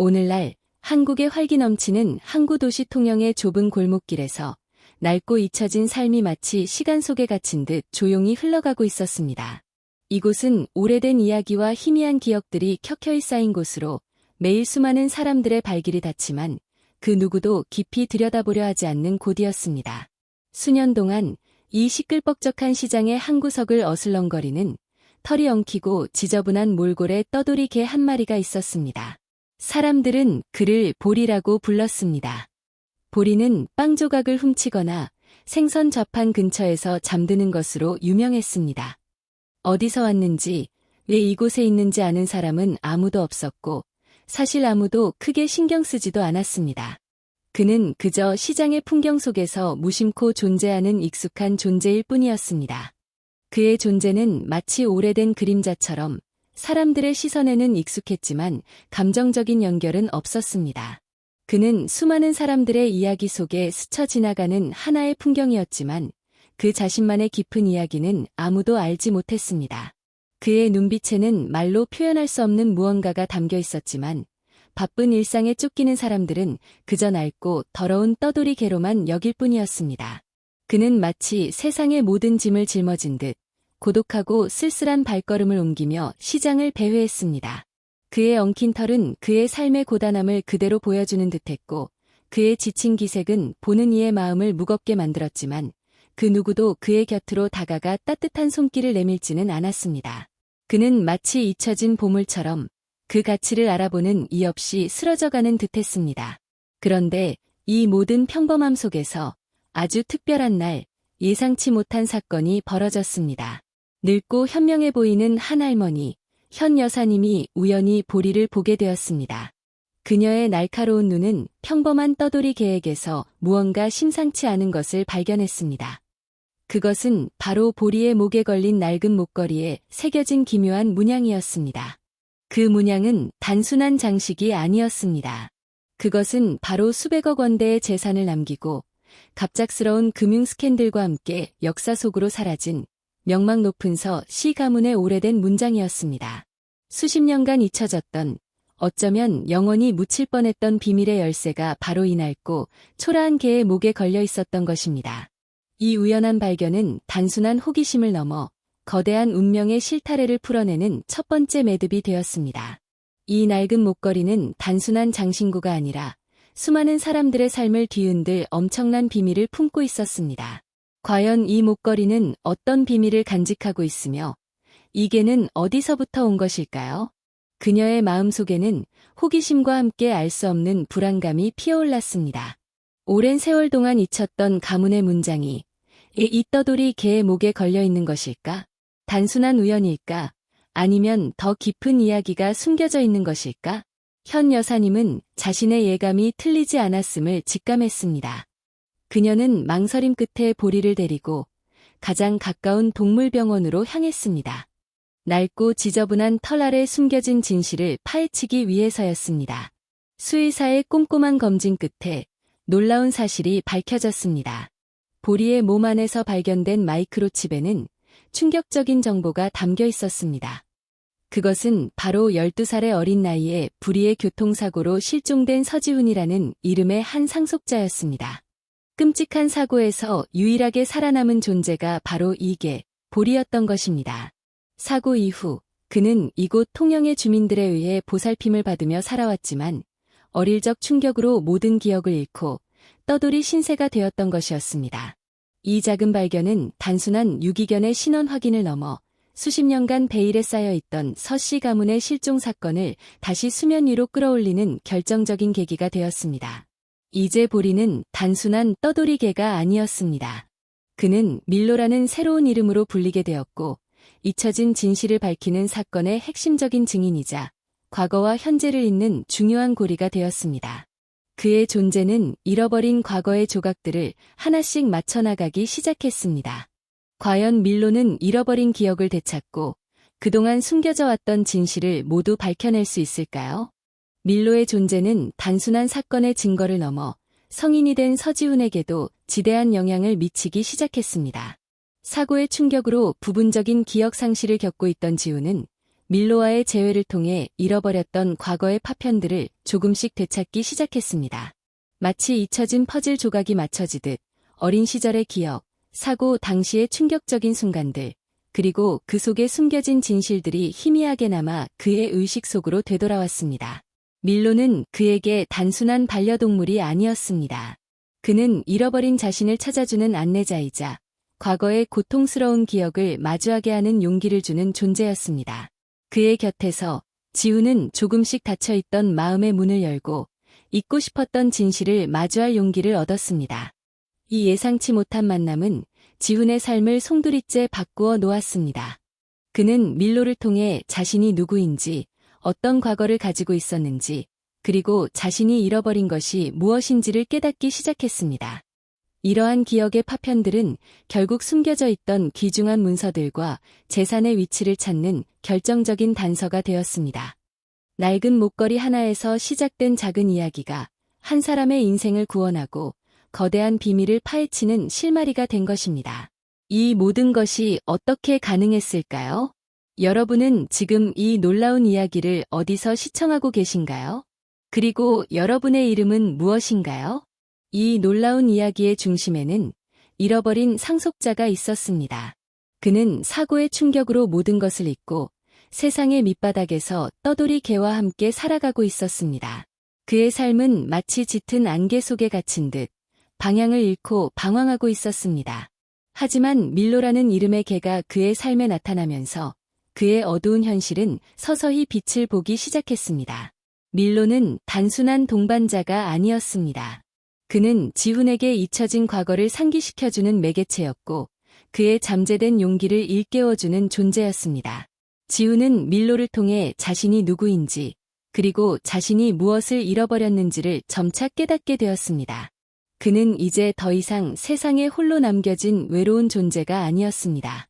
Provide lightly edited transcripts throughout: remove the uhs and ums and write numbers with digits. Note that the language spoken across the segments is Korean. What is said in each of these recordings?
오늘날 한국의 활기 넘치는 항구 도시 통영의 좁은 골목길에서 낡고 잊혀진 삶이 마치 시간 속에 갇힌 듯 조용히 흘러가고 있었습니다. 이곳은 오래된 이야기와 희미한 기억들이 켜켜이 쌓인 곳으로 매일 수많은 사람들의 발길이 닿지만 그 누구도 깊이 들여다보려 하지 않는 곳이었습니다. 수년 동안 이 시끌벅적한 시장의 한 구석을 어슬렁거리는 털이 엉키고 지저분한 몰골의 떠돌이 개 한 마리가 있었습니다. 사람들은 그를 보리라고 불렀습니다. 보리는 빵 조각을 훔치거나 생선 좌판 근처에서 잠드는 것으로 유명했습니다. 어디서 왔는지, 왜 이곳에 있는지 아는 사람은 아무도 없었고, 사실 아무도 크게 신경 쓰지도 않았습니다. 그는 그저 시장의 풍경 속에서 무심코 존재하는 익숙한 존재일 뿐이었습니다. 그의 존재는 마치 오래된 그림자처럼 사람들의 시선에는 익숙했지만 감정적인 연결은 없었습니다. 그는 수많은 사람들의 이야기 속에 스쳐 지나가는 하나의 풍경이었지만 그 자신만의 깊은 이야기는 아무도 알지 못했습니다. 그의 눈빛에는 말로 표현할 수 없는 무언가가 담겨 있었지만 바쁜 일상에 쫓기는 사람들은 그저 낡고 더러운 떠돌이 개로만 여길 뿐이었습니다. 그는 마치 세상의 모든 짐을 짊어진 듯 고독하고 쓸쓸한 발걸음을 옮기며 시장을 배회했습니다. 그의 엉킨 털은 그의 삶의 고단함을 그대로 보여주는 듯했고 그의 지친 기색은 보는 이의 마음을 무겁게 만들었지만 그 누구도 그의 곁으로 다가가 따뜻한 손길을 내밀지는 않았습니다. 그는 마치 잊혀진 보물처럼 그 가치를 알아보는 이 없이 쓰러져가는 듯했습니다. 그런데 이 모든 평범함 속에서 아주 특별한 날 예상치 못한 사건이 벌어졌습니다. 늙고 현명해 보이는 한 할머니, 현 여사님이 우연히 보리를 보게 되었습니다. 그녀의 날카로운 눈은 평범한 떠돌이 개에게서 무언가 심상치 않은 것을 발견했습니다. 그것은 바로 보리의 목에 걸린 낡은 목걸이에 새겨진 기묘한 문양이었습니다. 그 문양은 단순한 장식이 아니었습니다. 그것은 바로 수백억 원대의 재산을 남기고 갑작스러운 금융 스캔들과 함께 역사 속으로 사라진 명망 높은 시 가문의 오래된 문장이었습니다. 수십 년간 잊혀졌던, 어쩌면 영원히 묻힐 뻔했던 비밀의 열쇠가 바로 이 낡고 초라한 개의 목에 걸려 있었던 것입니다. 이 우연한 발견은 단순한 호기심을 넘어 거대한 운명의 실타래를 풀어내는 첫 번째 매듭이 되었습니다. 이 낡은 목걸이는 단순한 장신구가 아니라 수많은 사람들의 삶을 뒤흔들 엄청난 비밀을 품고 있었습니다. 과연 이 목걸이는 어떤 비밀을 간직하고 있으며 이 개는 어디서부터 온 것일까요? 그녀의 마음속에는 호기심과 함께 알 수 없는 불안감이 피어올랐습니다. 오랜 세월 동안 잊혔던 가문의 문장이 이 떠돌이 개의 목에 걸려 있는 것일까? 단순한 우연일까? 아니면 더 깊은 이야기가 숨겨져 있는 것일까? 현 여사님은 자신의 예감이 틀리지 않았음을 직감했습니다. 그녀는 망설임 끝에 보리를 데리고 가장 가까운 동물병원으로 향했습니다. 낡고 지저분한 털 아래 숨겨진 진실을 파헤치기 위해서였습니다. 수의사의 꼼꼼한 검진 끝에 놀라운 사실이 밝혀졌습니다. 보리의 몸 안에서 발견된 마이크로칩에는 충격적인 정보가 담겨 있었습니다. 그것은 바로 12살의 어린 나이에 불의의 교통사고로 실종된 서지훈이라는 이름의 한 상속자였습니다. 끔찍한 사고에서 유일하게 살아남은 존재가 바로 이 개, 보리였던 것입니다. 사고 이후 그는 이곳 통영의 주민들에 의해 보살핌을 받으며 살아왔지만 어릴 적 충격으로 모든 기억을 잃고 떠돌이 신세가 되었던 것이었습니다. 이 작은 발견은 단순한 유기견의 신원 확인을 넘어 수십 년간 베일에 쌓여있던 서씨 가문의 실종 사건을 다시 수면 위로 끌어올리는 결정적인 계기가 되었습니다. 이제 보리는 단순한 떠돌이 개가 아니었습니다. 그는 밀로라는 새로운 이름으로 불리게 되었고 잊혀진 진실을 밝히는 사건의 핵심적인 증인이자 과거와 현재를 잇는 중요한 고리가 되었습니다. 그의 존재는 잃어버린 과거의 조각들을 하나씩 맞춰나가기 시작했습니다. 과연 밀로는 잃어버린 기억을 되찾고 그동안 숨겨져 왔던 진실을 모두 밝혀낼 수 있을까요? 밀로의 존재는 단순한 사건의 증거를 넘어 성인이 된 서지훈에게도 지대한 영향을 미치기 시작했습니다. 사고의 충격으로 부분적인 기억 상실을 겪고 있던 지훈은 밀로와의 재회를 통해 잃어버렸던 과거의 파편들을 조금씩 되찾기 시작했습니다. 마치 잊혀진 퍼즐 조각이 맞춰지듯 어린 시절의 기억, 사고 당시의 충격적인 순간들, 그리고 그 속에 숨겨진 진실들이 희미하게 남아 그의 의식 속으로 되돌아왔습니다. 밀로는 그에게 단순한 반려동물이 아니었습니다. 그는 잃어버린 자신을 찾아주는 안내자이자 과거의 고통스러운 기억을 마주하게 하는 용기를 주는 존재였습니다. 그의 곁에서 지훈은 조금씩 닫혀있던 마음의 문을 열고 잊고 싶었던 진실을 마주할 용기를 얻었습니다. 이 예상치 못한 만남은 지훈의 삶을 송두리째 바꾸어 놓았습니다. 그는 밀로를 통해 자신이 누구인지, 어떤 과거를 가지고 있었는지, 그리고 자신이 잃어버린 것이 무엇인지를 깨닫기 시작했습니다. 이러한 기억의 파편들은 결국 숨겨져 있던 귀중한 문서들과 재산의 위치를 찾는 결정적인 단서가 되었습니다. 낡은 목걸이 하나에서 시작된 작은 이야기가 한 사람의 인생을 구원하고 거대한 비밀을 파헤치는 실마리가 된 것입니다. 이 모든 것이 어떻게 가능했을까요? 여러분은 지금 이 놀라운 이야기를 어디서 시청하고 계신가요? 그리고 여러분의 이름은 무엇인가요? 이 놀라운 이야기의 중심에는 잃어버린 상속자가 있었습니다. 그는 사고의 충격으로 모든 것을 잊고 세상의 밑바닥에서 떠돌이 개와 함께 살아가고 있었습니다. 그의 삶은 마치 짙은 안개 속에 갇힌 듯 방향을 잃고 방황하고 있었습니다. 하지만 밀로라는 이름의 개가 그의 삶에 나타나면서 그의 어두운 현실은 서서히 빛을 보기 시작했습니다. 밀로는 단순한 동반자가 아니었습니다. 그는 지훈에게 잊혀진 과거를 상기시켜주는 매개체였고 그의 잠재된 용기를 일깨워주는 존재였습니다. 지훈은 밀로를 통해 자신이 누구인지 그리고 자신이 무엇을 잃어버렸는지를 점차 깨닫게 되었습니다. 그는 이제 더 이상 세상에 홀로 남겨진 외로운 존재가 아니었습니다.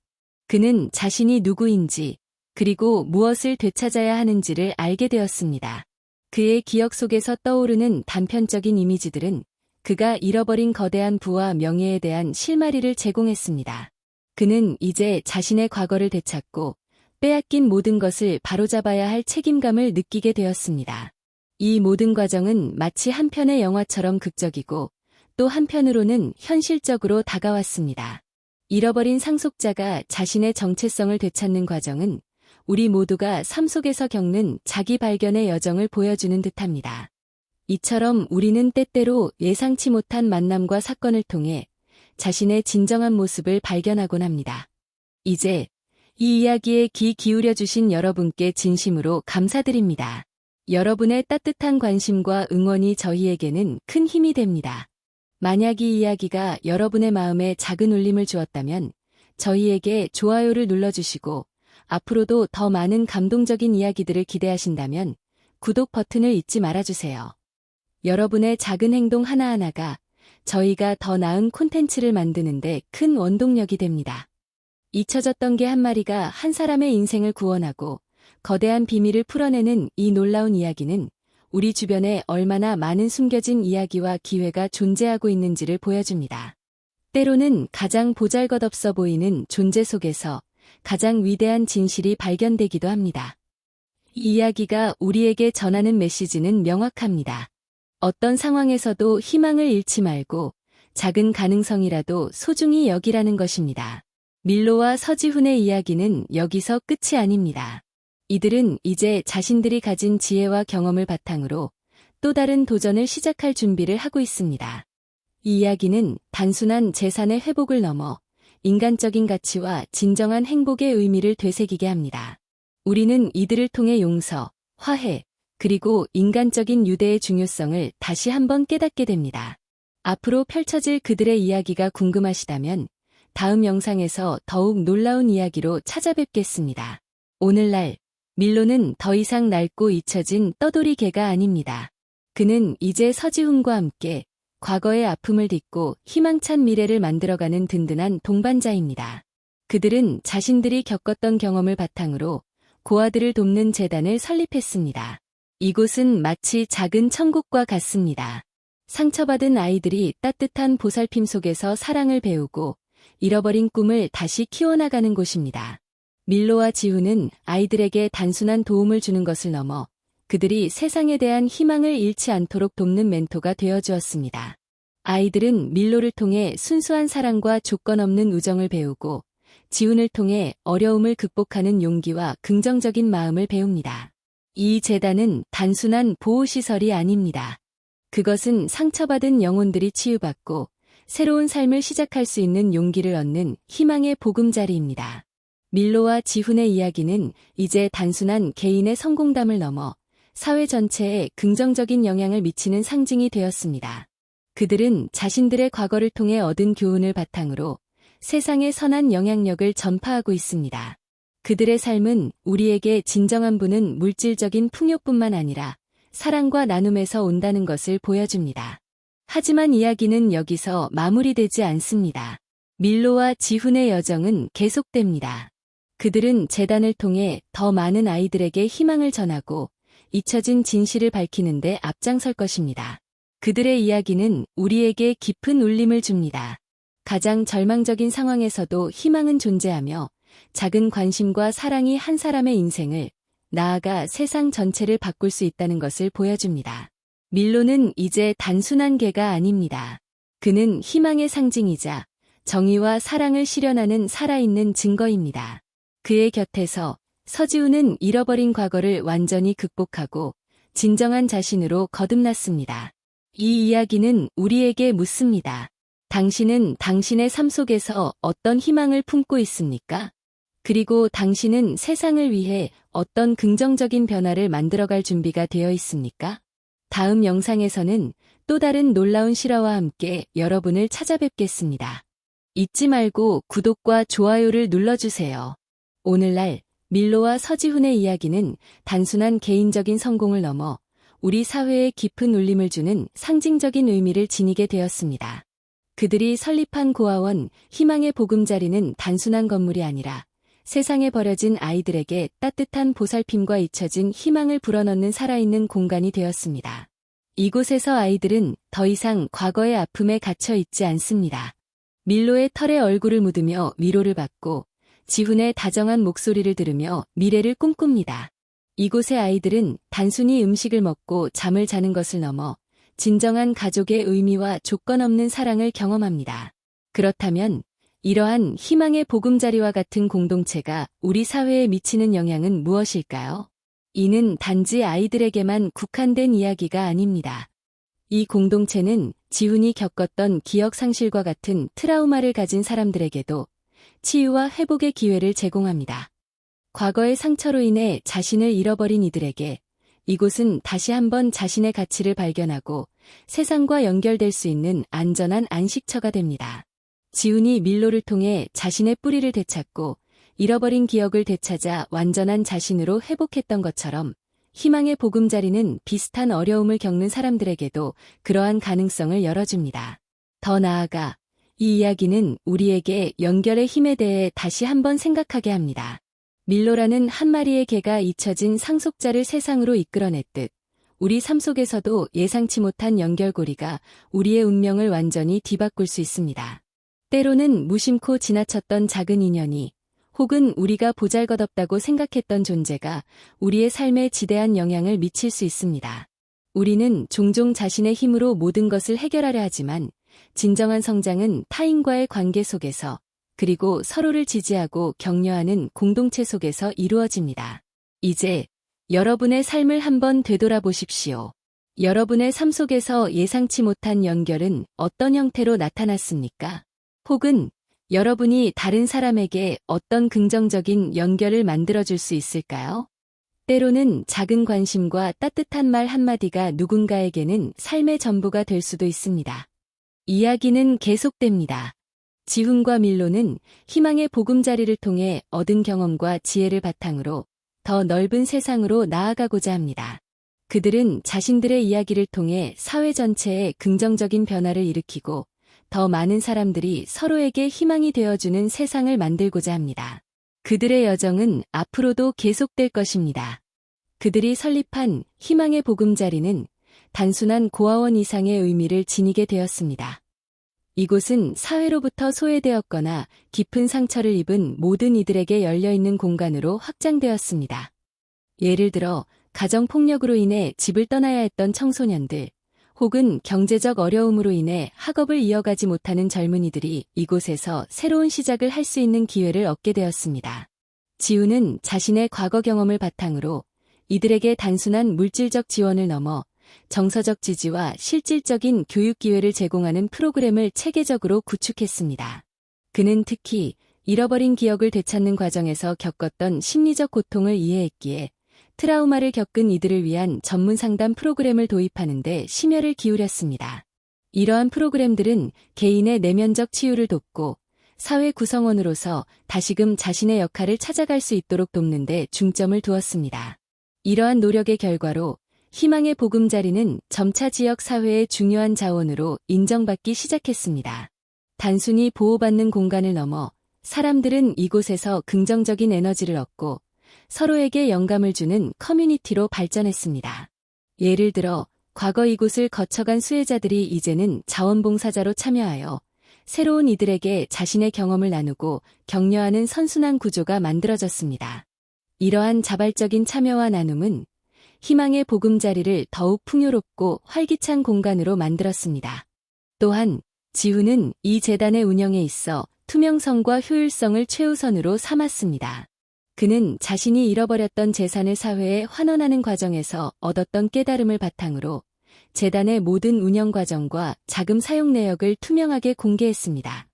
그는 자신이 누구인지 그리고 무엇을 되찾아야 하는지를 알게 되었습니다. 그의 기억 속에서 떠오르는 단편적인 이미지들은 그가 잃어버린 거대한 부와 명예에 대한 실마리를 제공했습니다. 그는 이제 자신의 과거를 되찾고 빼앗긴 모든 것을 바로잡아야 할 책임감을 느끼게 되었습니다. 이 모든 과정은 마치 한 편의 영화처럼 극적이고 또 한편으로는 현실적으로 다가왔습니다. 잃어버린 상속자가 자신의 정체성을 되찾는 과정은 우리 모두가 삶 속에서 겪는 자기 발견의 여정을 보여주는 듯합니다. 이처럼 우리는 때때로 예상치 못한 만남과 사건을 통해 자신의 진정한 모습을 발견하곤 합니다. 이제 이 이야기에 귀 기울여 주신 여러분께 진심으로 감사드립니다. 여러분의 따뜻한 관심과 응원이 저희에게는 큰 힘이 됩니다. 만약 이 이야기가 여러분의 마음에 작은 울림을 주었다면 저희에게 좋아요를 눌러주시고 앞으로도 더 많은 감동적인 이야기들을 기대하신다면 구독 버튼을 잊지 말아주세요. 여러분의 작은 행동 하나하나가 저희가 더 나은 콘텐츠를 만드는데 큰 원동력이 됩니다. 잊혀졌던 개 한 마리가 한 사람의 인생을 구원하고 거대한 비밀을 풀어내는 이 놀라운 이야기는 우리 주변에 얼마나 많은 숨겨진 이야기와 기회가 존재하고 있는지를 보여줍니다. 때로는 가장 보잘것없어 보이는 존재 속에서 가장 위대한 진실이 발견되기도 합니다. 이 이야기가 우리에게 전하는 메시지는 명확합니다. 어떤 상황에서도 희망을 잃지 말고 작은 가능성이라도 소중히 여기라는 것입니다. 밀로와 서지훈의 이야기는 여기서 끝이 아닙니다. 이들은 이제 자신들이 가진 지혜와 경험을 바탕으로 또 다른 도전을 시작할 준비를 하고 있습니다. 이 이야기는 단순한 재산의 회복을 넘어 인간적인 가치와 진정한 행복의 의미를 되새기게 합니다. 우리는 이들을 통해 용서, 화해, 그리고 인간적인 유대의 중요성을 다시 한번 깨닫게 됩니다. 앞으로 펼쳐질 그들의 이야기가 궁금하시다면 다음 영상에서 더욱 놀라운 이야기로 찾아뵙겠습니다. 오늘날 밀로는 더 이상 낡고 잊혀진 떠돌이 개가 아닙니다. 그는 이제 서지훈과 함께 과거의 아픔을 딛고 희망찬 미래를 만들어가는 든든한 동반자입니다. 그들은 자신들이 겪었던 경험을 바탕으로 고아들을 돕는 재단을 설립했습니다. 이곳은 마치 작은 천국과 같습니다. 상처받은 아이들이 따뜻한 보살핌 속에서 사랑을 배우고 잃어버린 꿈을 다시 키워나가는 곳입니다. 밀로와 지훈은 아이들에게 단순한 도움을 주는 것을 넘어 그들이 세상에 대한 희망을 잃지 않도록 돕는 멘토가 되어 주었습니다. 아이들은 밀로를 통해 순수한 사랑과 조건 없는 우정을 배우고 지훈을 통해 어려움을 극복하는 용기와 긍정적인 마음을 배웁니다. 이 재단은 단순한 보호시설이 아닙니다. 그것은 상처받은 영혼들이 치유받고 새로운 삶을 시작할 수 있는 용기를 얻는 희망의 보금자리입니다. 밀로와 지훈의 이야기는 이제 단순한 개인의 성공담을 넘어 사회 전체에 긍정적인 영향을 미치는 상징이 되었습니다. 그들은 자신들의 과거를 통해 얻은 교훈을 바탕으로 세상에 선한 영향력을 전파하고 있습니다. 그들의 삶은 우리에게 진정한 부는 물질적인 풍요뿐만 아니라 사랑과 나눔에서 온다는 것을 보여줍니다. 하지만 이야기는 여기서 마무리되지 않습니다. 밀로와 지훈의 여정은 계속됩니다. 그들은 재단을 통해 더 많은 아이들에게 희망을 전하고 잊혀진 진실을 밝히는 데 앞장설 것입니다. 그들의 이야기는 우리에게 깊은 울림을 줍니다. 가장 절망적인 상황에서도 희망은 존재하며 작은 관심과 사랑이 한 사람의 인생을, 나아가 세상 전체를 바꿀 수 있다는 것을 보여줍니다. 밀로는 이제 단순한 개가 아닙니다. 그는 희망의 상징이자 정의와 사랑을 실현하는 살아있는 증거입니다. 그의 곁에서 서지훈은 잃어버린 과거를 완전히 극복하고 진정한 자신으로 거듭났습니다. 이 이야기는 우리에게 묻습니다. 당신은 당신의 삶 속에서 어떤 희망을 품고 있습니까? 그리고 당신은 세상을 위해 어떤 긍정적인 변화를 만들어갈 준비가 되어 있습니까? 다음 영상에서는 또 다른 놀라운 실화와 함께 여러분을 찾아뵙겠습니다. 잊지 말고 구독과 좋아요를 눌러주세요. 오늘날 밀로와 서지훈의 이야기는 단순한 개인적인 성공을 넘어 우리 사회에 깊은 울림을 주는 상징적인 의미를 지니게 되었습니다. 그들이 설립한 고아원 희망의 보금자리는 단순한 건물이 아니라 세상에 버려진 아이들에게 따뜻한 보살핌과 잊혀진 희망을 불어넣는 살아있는 공간이 되었습니다. 이곳에서 아이들은 더 이상 과거의 아픔에 갇혀 있지 않습니다. 밀로의 털에 얼굴을 묻으며 위로를 받고 지훈의 다정한 목소리를 들으며 미래를 꿈꿉니다. 이곳의 아이들은 단순히 음식을 먹고 잠을 자는 것을 넘어 진정한 가족의 의미와 조건 없는 사랑을 경험합니다. 그렇다면 이러한 희망의 보금자리와 같은 공동체가 우리 사회에 미치는 영향은 무엇일까요? 이는 단지 아이들에게만 국한된 이야기가 아닙니다. 이 공동체는 지훈이 겪었던 기억 상실과 같은 트라우마를 가진 사람들에게도 치유와 회복의 기회를 제공합니다. 과거의 상처로 인해 자신을 잃어버린 이들에게 이곳은 다시 한번 자신의 가치를 발견하고 세상과 연결될 수 있는 안전한 안식처가 됩니다. 지훈이 밀로를 통해 자신의 뿌리를 되찾고 잃어버린 기억을 되찾아 완전한 자신으로 회복했던 것처럼 희망의 보금자리는 비슷한 어려움을 겪는 사람들에게도 그러한 가능성을 열어줍니다. 더 나아가 이 이야기는 우리에게 연결의 힘에 대해 다시 한번 생각하게 합니다. 밀로라는 한 마리의 개가 잊혀진 상속자를 세상으로 이끌어냈듯 우리 삶 속에서도 예상치 못한 연결고리가 우리의 운명을 완전히 뒤바꿀 수 있습니다. 때로는 무심코 지나쳤던 작은 인연이 혹은 우리가 보잘것없다고 생각했던 존재가 우리의 삶에 지대한 영향을 미칠 수 있습니다. 우리는 종종 자신의 힘으로 모든 것을 해결하려 하지만 진정한 성장은 타인과의 관계 속에서 그리고 서로를 지지하고 격려하는 공동체 속에서 이루어집니다. 이제 여러분의 삶을 한번 되돌아보십시오. 여러분의 삶 속에서 예상치 못한 연결은 어떤 형태로 나타났습니까? 혹은 여러분이 다른 사람에게 어떤 긍정적인 연결을 만들어줄 수 있을까요? 때로는 작은 관심과 따뜻한 말 한마디가 누군가에게는 삶의 전부가 될 수도 있습니다. 이야기는 계속됩니다. 지훈과 밀로는 희망의 보금자리를 통해 얻은 경험과 지혜를 바탕으로 더 넓은 세상으로 나아가고자 합니다. 그들은 자신들의 이야기를 통해 사회 전체에 긍정적인 변화를 일으키고 더 많은 사람들이 서로에게 희망이 되어주는 세상을 만들고자 합니다. 그들의 여정은 앞으로도 계속될 것입니다. 그들이 설립한 희망의 보금자리는 단순한 고아원 이상의 의미를 지니게 되었습니다. 이곳은 사회로부터 소외되었거나 깊은 상처를 입은 모든 이들에게 열려있는 공간으로 확장되었습니다. 예를 들어 가정폭력으로 인해 집을 떠나야 했던 청소년들, 혹은 경제적 어려움으로 인해 학업을 이어가지 못하는 젊은이들이 이곳에서 새로운 시작을 할 수 있는 기회를 얻게 되었습니다. 지우는 자신의 과거 경험을 바탕으로 이들에게 단순한 물질적 지원을 넘어 정서적 지지와 실질적인 교육 기회를 제공하는 프로그램을 체계적으로 구축했습니다. 그는 특히 잃어버린 기억을 되찾는 과정에서 겪었던 심리적 고통을 이해했기에 트라우마를 겪은 이들을 위한 전문 상담 프로그램을 도입하는 데 심혈을 기울였습니다. 이러한 프로그램들은 개인의 내면적 치유를 돕고 사회 구성원으로서 다시금 자신의 역할을 찾아갈 수 있도록 돕는 데 중점을 두었습니다. 이러한 노력의 결과로 희망의 보금자리는 점차 지역 사회의 중요한 자원으로 인정받기 시작했습니다. 단순히 보호받는 공간을 넘어 사람들은 이곳에서 긍정적인 에너지를 얻고 서로에게 영감을 주는 커뮤니티로 발전했습니다. 예를 들어 과거 이곳을 거쳐간 수혜자들이 이제는 자원봉사자로 참여하여 새로운 이들에게 자신의 경험을 나누고 격려하는 선순환 구조가 만들어졌습니다. 이러한 자발적인 참여와 나눔은 희망의 보금자리를 더욱 풍요롭고 활기찬 공간으로 만들었습니다. 또한 지우는 이 재단의 운영에 있어 투명성과 효율성을 최우선으로 삼았습니다. 그는 자신이 잃어버렸던 재산을 사회에 환원하는 과정에서 얻었던 깨달음을 바탕으로 재단의 모든 운영 과정과 자금 사용 내역을 투명하게 공개했습니다.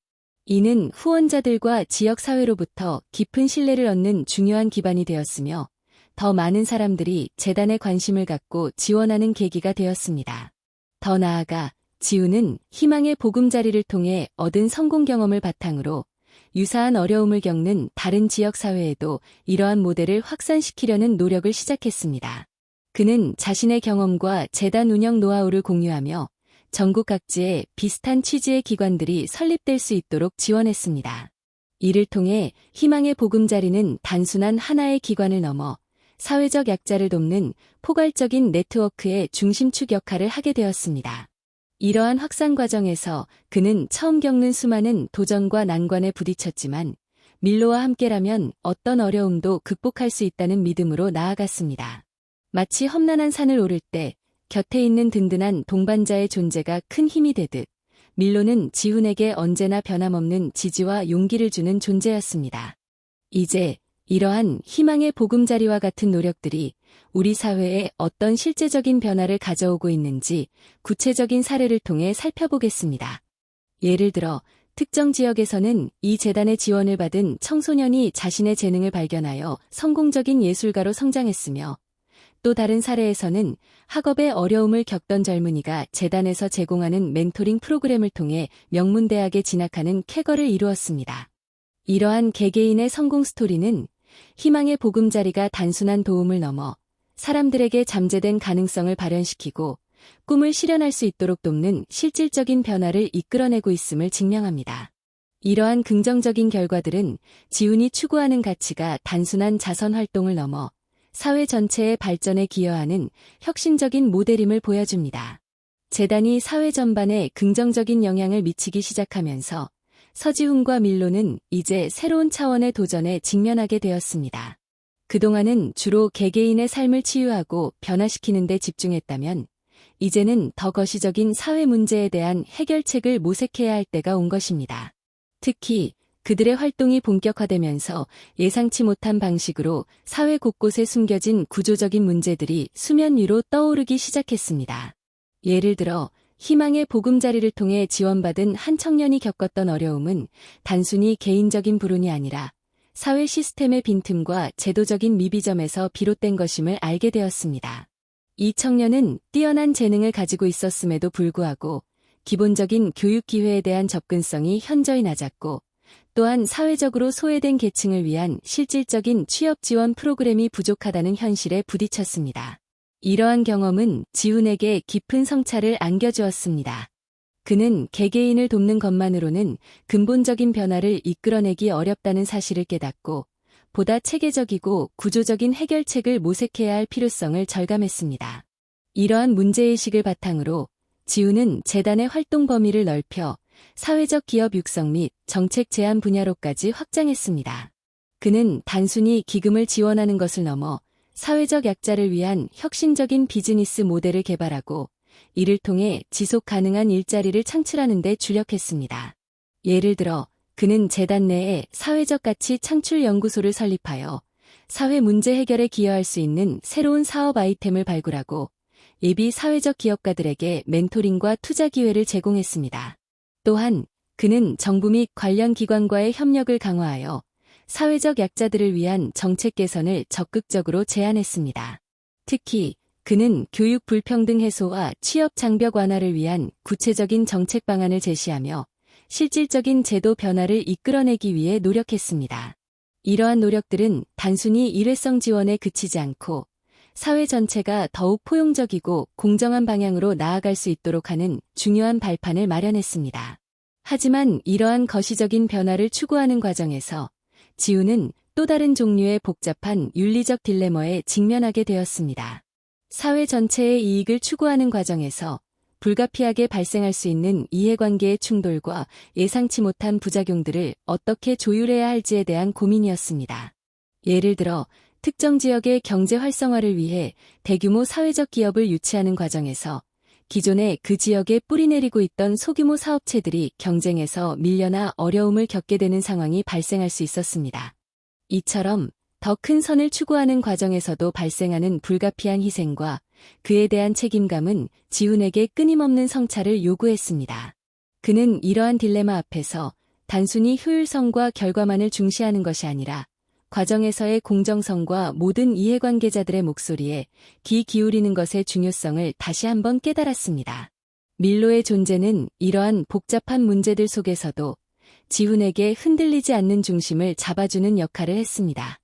이는 후원자들과 지역사회로부터 깊은 신뢰를 얻는 중요한 기반이 되었으며 더 많은 사람들이 재단에 관심을 갖고 지원하는 계기가 되었습니다. 더 나아가 지우는 희망의 보금자리를 통해 얻은 성공 경험을 바탕으로 유사한 어려움을 겪는 다른 지역사회에도 이러한 모델을 확산시키려는 노력을 시작했습니다. 그는 자신의 경험과 재단 운영 노하우를 공유하며 전국 각지에 비슷한 취지의 기관들이 설립될 수 있도록 지원했습니다. 이를 통해 희망의 보금자리는 단순한 하나의 기관을 넘어 사회적 약자를 돕는 포괄적인 네트워크의 중심축 역할을 하게 되었습니다. 이러한 확산 과정에서 그는 처음 겪는 수많은 도전과 난관에 부딪혔지만 밀로와 함께라면 어떤 어려움도 극복할 수 있다는 믿음으로 나아갔습니다. 마치 험난한 산을 오를 때 곁에 있는 든든한 동반자의 존재가 큰 힘이 되듯 밀로는 지훈에게 언제나 변함없는 지지와 용기를 주는 존재였습니다. 이제 이러한 희망의 보금자리와 같은 노력들이 우리 사회에 어떤 실제적인 변화를 가져오고 있는지 구체적인 사례를 통해 살펴보겠습니다. 예를 들어 특정 지역에서는 이 재단의 지원을 받은 청소년이 자신의 재능을 발견하여 성공적인 예술가로 성장했으며 또 다른 사례에서는 학업에 어려움을 겪던 젊은이가 재단에서 제공하는 멘토링 프로그램을 통해 명문대학에 진학하는 쾌거를 이루었습니다. 이러한 개개인의 성공 스토리는 희망의 보금자리가 단순한 도움을 넘어 사람들에게 잠재된 가능성을 발현시키고 꿈을 실현할 수 있도록 돕는 실질적인 변화를 이끌어내고 있음을 증명합니다. 이러한 긍정적인 결과들은 지훈이 추구하는 가치가 단순한 자선 활동을 넘어 사회 전체의 발전에 기여하는 혁신적인 모델임을 보여줍니다. 재단이 사회 전반에 긍정적인 영향을 미치기 시작하면서 서지훈과 밀로는 이제 새로운 차원의 도전에 직면하게 되었습니다. 그동안은 주로 개개인의 삶을 치유하고 변화시키는 데 집중했다면 이제는 더 거시적인 사회 문제에 대한 해결책을 모색해야 할 때가 온 것입니다. 특히 그들의 활동이 본격화되면서 예상치 못한 방식으로 사회 곳곳에 숨겨진 구조적인 문제들이 수면 위로 떠오르기 시작했습니다. 예를 들어 희망의 보금자리를 통해 지원받은 한 청년이 겪었던 어려움은 단순히 개인적인 불운이 아니라 사회 시스템의 빈틈과 제도적인 미비점에서 비롯된 것임을 알게 되었습니다. 이 청년은 뛰어난 재능을 가지고 있었음에도 불구하고 기본적인 교육 기회에 대한 접근성이 현저히 낮았고 또한 사회적으로 소외된 계층을 위한 실질적인 취업 지원 프로그램이 부족하다는 현실에 부딪혔습니다. 이러한 경험은 지훈에게 깊은 성찰을 안겨주었습니다. 그는 개개인을 돕는 것만으로는 근본적인 변화를 이끌어내기 어렵다는 사실을 깨닫고 보다 체계적이고 구조적인 해결책을 모색해야 할 필요성을 절감했습니다. 이러한 문제의식을 바탕으로 지훈은 재단의 활동 범위를 넓혀 사회적 기업 육성 및 정책 제안 분야로까지 확장했습니다. 그는 단순히 기금을 지원하는 것을 넘어 사회적 약자를 위한 혁신적인 비즈니스 모델을 개발하고 이를 통해 지속 가능한 일자리를 창출하는 데 주력했습니다. 예를 들어 그는 재단 내에 사회적 가치 창출 연구소를 설립하여 사회 문제 해결에 기여할 수 있는 새로운 사업 아이템을 발굴하고 예비 사회적 기업가들에게 멘토링과 투자 기회를 제공했습니다. 또한 그는 정부 및 관련 기관과의 협력을 강화하여 사회적 약자들을 위한 정책 개선을 적극적으로 제안했습니다. 특히 그는 교육 불평등 해소와 취업 장벽 완화를 위한 구체적인 정책 방안을 제시하며 실질적인 제도 변화를 이끌어내기 위해 노력했습니다. 이러한 노력들은 단순히 일회성 지원에 그치지 않고 사회 전체가 더욱 포용적이고 공정한 방향으로 나아갈 수 있도록 하는 중요한 발판을 마련했습니다. 하지만 이러한 거시적인 변화를 추구하는 과정에서 지우는 또 다른 종류의 복잡한 윤리적 딜레마에 직면하게 되었습니다. 사회 전체의 이익을 추구하는 과정에서 불가피하게 발생할 수 있는 이해관계의 충돌과 예상치 못한 부작용들을 어떻게 조율해야 할지에 대한 고민이었습니다. 예를 들어 특정 지역의 경제 활성화를 위해 대규모 사회적 기업을 유치하는 과정에서 기존에 그 지역에 뿌리내리고 있던 소규모 사업체들이 경쟁에서 밀려나 어려움을 겪게 되는 상황이 발생할 수 있었습니다. 이처럼 더 큰 선을 추구하는 과정에서도 발생하는 불가피한 희생과 그에 대한 책임감은 지훈에게 끊임없는 성찰을 요구했습니다. 그는 이러한 딜레마 앞에서 단순히 효율성과 결과만을 중시하는 것이 아니라 과정에서의 공정성과 모든 이해관계자들의 목소리에 귀 기울이는 것의 중요성을 다시 한번 깨달았습니다. 밀로의 존재는 이러한 복잡한 문제들 속에서도 지훈에게 흔들리지 않는 중심을 잡아주는 역할을 했습니다.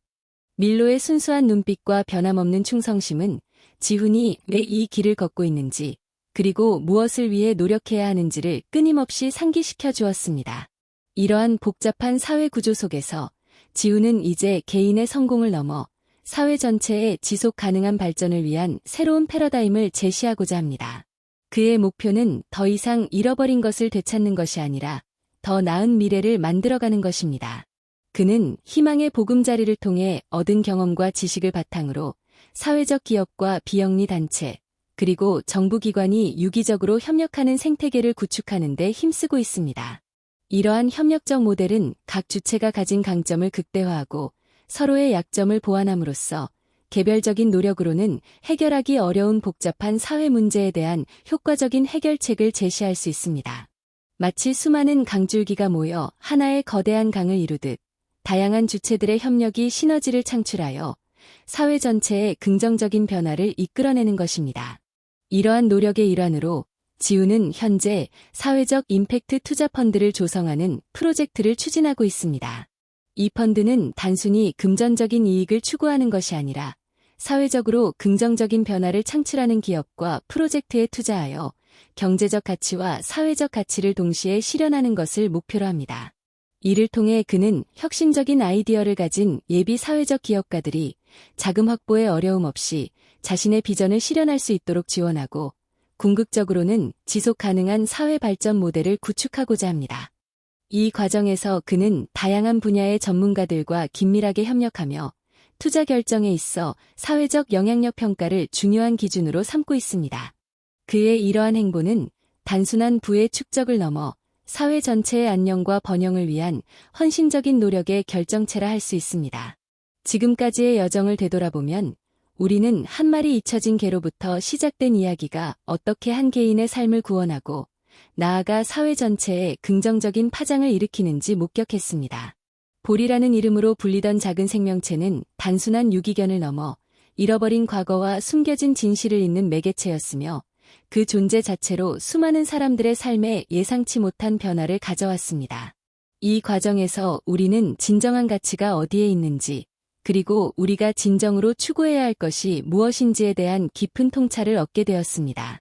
밀로의 순수한 눈빛과 변함없는 충성심은 지훈이 왜 이 길을 걷고 있는지 그리고 무엇을 위해 노력해야 하는지를 끊임없이 상기시켜 주었습니다. 이러한 복잡한 사회 구조 속에서 지훈은 이제 개인의 성공을 넘어 사회 전체의 지속 가능한 발전을 위한 새로운 패러다임을 제시하고자 합니다. 그의 목표는 더 이상 잃어버린 것을 되찾는 것이 아니라 더 나은 미래를 만들어가는 것입니다. 그는 희망의 보금자리를 통해 얻은 경험과 지식을 바탕으로 사회적 기업과 비영리 단체, 그리고 정부기관이 유기적으로 협력하는 생태계를 구축하는 데 힘쓰고 있습니다. 이러한 협력적 모델은 각 주체가 가진 강점을 극대화하고 서로의 약점을 보완함으로써 개별적인 노력으로는 해결하기 어려운 복잡한 사회 문제에 대한 효과적인 해결책을 제시할 수 있습니다. 마치 수많은 강줄기가 모여 하나의 거대한 강을 이루듯 다양한 주체들의 협력이 시너지를 창출하여 사회 전체의 긍정적인 변화를 이끌어내는 것입니다. 이러한 노력의 일환으로 지훈은 현재 사회적 임팩트 투자 펀드를 조성하는 프로젝트를 추진하고 있습니다. 이 펀드는 단순히 금전적인 이익을 추구하는 것이 아니라 사회적으로 긍정적인 변화를 창출하는 기업과 프로젝트에 투자하여 경제적 가치와 사회적 가치를 동시에 실현하는 것을 목표로 합니다. 이를 통해 그는 혁신적인 아이디어를 가진 예비 사회적 기업가들이 자금 확보에 어려움 없이 자신의 비전을 실현할 수 있도록 지원하고 궁극적으로는 지속 가능한 사회 발전 모델을 구축하고자 합니다. 이 과정에서 그는 다양한 분야의 전문가들과 긴밀하게 협력하며 투자 결정에 있어 사회적 영향력 평가를 중요한 기준으로 삼고 있습니다. 그의 이러한 행보는 단순한 부의 축적을 넘어 사회 전체의 안녕과 번영을 위한 헌신적인 노력의 결정체라 할 수 있습니다. 지금까지의 여정을 되돌아보면 우리는 한 마리 잊혀진 개로부터 시작된 이야기가 어떻게 한 개인의 삶을 구원하고 나아가 사회 전체에 긍정적인 파장을 일으키는지 목격했습니다. 볼이라는 이름으로 불리던 작은 생명체는 단순한 유기견을 넘어 잃어버린 과거와 숨겨진 진실을 잇는 매개체였으며 그 존재 자체로 수많은 사람들의 삶에 예상치 못한 변화를 가져왔습니다. 이 과정에서 우리는 진정한 가치가 어디에 있는지, 그리고 우리가 진정으로 추구해야 할 것이 무엇인지에 대한 깊은 통찰을 얻게 되었습니다.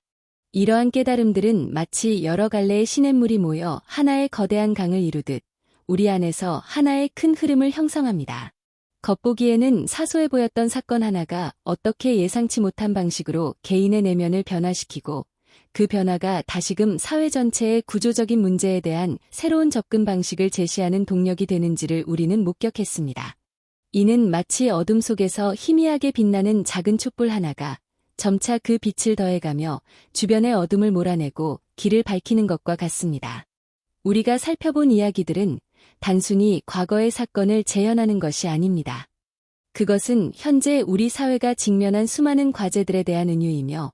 이러한 깨달음들은 마치 여러 갈래의 시냇물이 모여 하나의 거대한 강을 이루듯 우리 안에서 하나의 큰 흐름을 형성합니다. 겉보기에는 사소해 보였던 사건 하나가 어떻게 예상치 못한 방식으로 개인의 내면을 변화시키고 그 변화가 다시금 사회 전체의 구조적인 문제에 대한 새로운 접근 방식을 제시하는 동력이 되는지를 우리는 목격했습니다. 이는 마치 어둠 속에서 희미하게 빛나는 작은 촛불 하나가 점차 그 빛을 더해가며 주변의 어둠을 몰아내고 길을 밝히는 것과 같습니다. 우리가 살펴본 이야기들은 단순히 과거의 사건을 재현하는 것이 아닙니다. 그것은 현재 우리 사회가 직면한 수많은 과제들에 대한 은유이며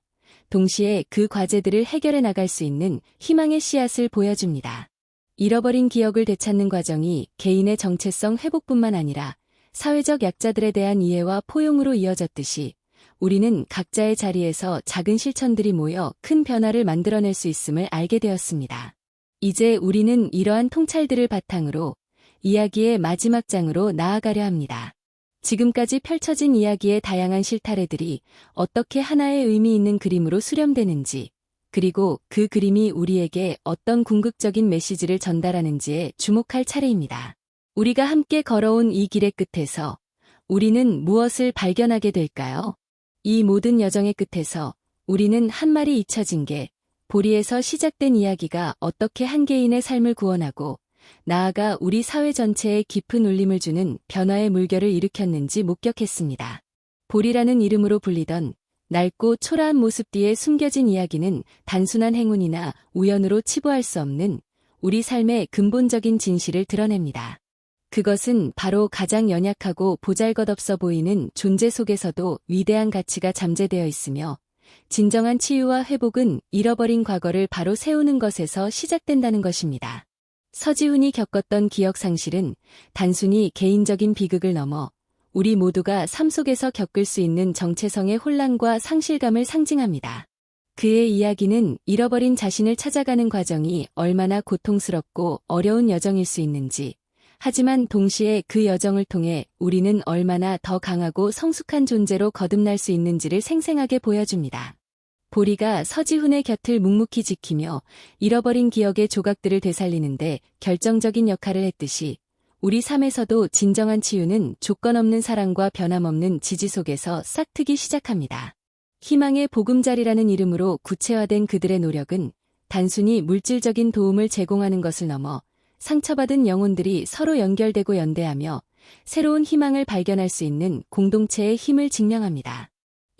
동시에 그 과제들을 해결해 나갈 수 있는 희망의 씨앗을 보여줍니다. 잃어버린 기억을 되찾는 과정이 개인의 정체성 회복뿐만 아니라 사회적 약자들에 대한 이해와 포용으로 이어졌듯이 우리는 각자의 자리에서 작은 실천들이 모여 큰 변화를 만들어낼 수 있음을 알게 되었습니다. 이제 우리는 이러한 통찰들을 바탕으로 이야기의 마지막 장으로 나아가려 합니다. 지금까지 펼쳐진 이야기의 다양한 실타래들이 어떻게 하나의 의미 있는 그림으로 수렴되는지, 그리고 그 그림이 우리에게 어떤 궁극적인 메시지를 전달하는지에 주목할 차례입니다. 우리가 함께 걸어온 이 길의 끝에서 우리는 무엇을 발견하게 될까요? 이 모든 여정의 끝에서 우리는 한 마리 잊혀진 개, 보리에서 시작된 이야기가 어떻게 한 개인의 삶을 구원하고 나아가 우리 사회 전체에 깊은 울림을 주는 변화의 물결을 일으켰는지 목격했습니다. 보리라는 이름으로 불리던 낡고 초라한 모습 뒤에 숨겨진 이야기는 단순한 행운이나 우연으로 치부할 수 없는 우리 삶의 근본적인 진실을 드러냅니다. 그것은 바로 가장 연약하고 보잘것없어 보이는 존재 속에서도 위대한 가치가 잠재되어 있으며 진정한 치유와 회복은 잃어버린 과거를 바로 세우는 것에서 시작된다는 것입니다. 서지훈이 겪었던 기억 상실은 단순히 개인적인 비극을 넘어 우리 모두가 삶 속에서 겪을 수 있는 정체성의 혼란과 상실감을 상징합니다. 그의 이야기는 잃어버린 자신을 찾아가는 과정이 얼마나 고통스럽고 어려운 여정일 수 있는지, 하지만 동시에 그 여정을 통해 우리는 얼마나 더 강하고 성숙한 존재로 거듭날 수 있는지를 생생하게 보여줍니다. 보리가 서지훈의 곁을 묵묵히 지키며 잃어버린 기억의 조각들을 되살리는데 결정적인 역할을 했듯이 우리 삶에서도 진정한 치유는 조건 없는 사랑과 변함없는 지지 속에서 싹트기 시작합니다. 희망의 보금자리라는 이름으로 구체화된 그들의 노력은 단순히 물질적인 도움을 제공하는 것을 넘어 상처받은 영혼들이 서로 연결되고 연대하며 새로운 희망을 발견할 수 있는 공동체의 힘을 증명합니다.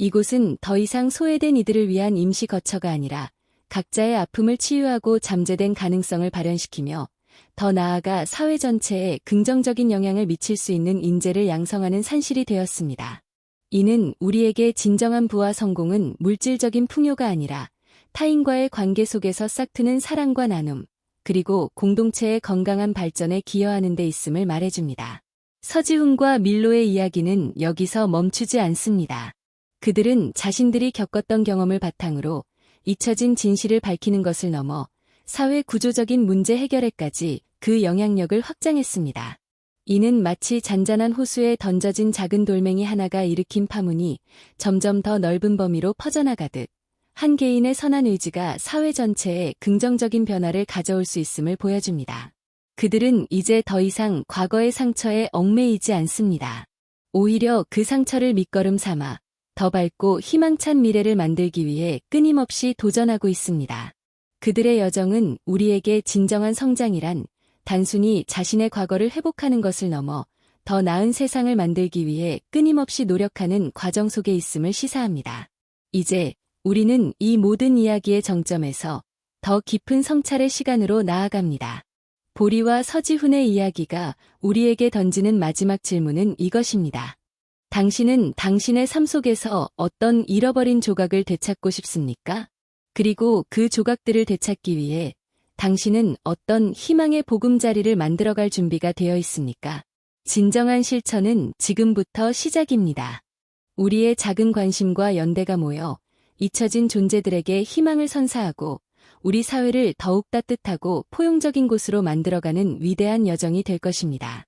이곳은 더 이상 소외된 이들을 위한 임시 거처가 아니라 각자의 아픔을 치유하고 잠재된 가능성을 발현시키며 더 나아가 사회 전체에 긍정적인 영향을 미칠 수 있는 인재를 양성하는 산실이 되었습니다. 이는 우리에게 진정한 부와 성공은 물질적인 풍요가 아니라 타인과의 관계 속에서 싹트는 사랑과 나눔, 그리고 공동체의 건강한 발전에 기여하는 데 있음을 말해줍니다. 서지훈과 밀로의 이야기는 여기서 멈추지 않습니다. 그들은 자신들이 겪었던 경험을 바탕으로 잊혀진 진실을 밝히는 것을 넘어 사회 구조적인 문제 해결에까지 그 영향력을 확장했습니다. 이는 마치 잔잔한 호수에 던져진 작은 돌멩이 하나가 일으킨 파문이 점점 더 넓은 범위로 퍼져나가듯 한 개인의 선한 의지가 사회 전체에 긍정적인 변화를 가져올 수 있음을 보여줍니다. 그들은 이제 더 이상 과거의 상처에 얽매이지 않습니다. 오히려 그 상처를 밑거름 삼아 더 밝고 희망찬 미래를 만들기 위해 끊임없이 도전하고 있습니다. 그들의 여정은 우리에게 진정한 성장이란 단순히 자신의 과거를 회복하는 것을 넘어 더 나은 세상을 만들기 위해 끊임없이 노력하는 과정 속에 있음을 시사합니다. 이제 우리는 이 모든 이야기의 정점에서 더 깊은 성찰의 시간으로 나아갑니다. 보리와 서지훈의 이야기가 우리에게 던지는 마지막 질문은 이것입니다. 당신은 당신의 삶 속에서 어떤 잃어버린 조각을 되찾고 싶습니까? 그리고 그 조각들을 되찾기 위해 당신은 어떤 희망의 보금자리를 만들어갈 준비가 되어 있습니까? 진정한 실천은 지금부터 시작입니다. 우리의 작은 관심과 연대가 모여 잊혀진 존재들에게 희망을 선사하고 우리 사회를 더욱 따뜻하고 포용적인 곳으로 만들어가는 위대한 여정이 될 것입니다.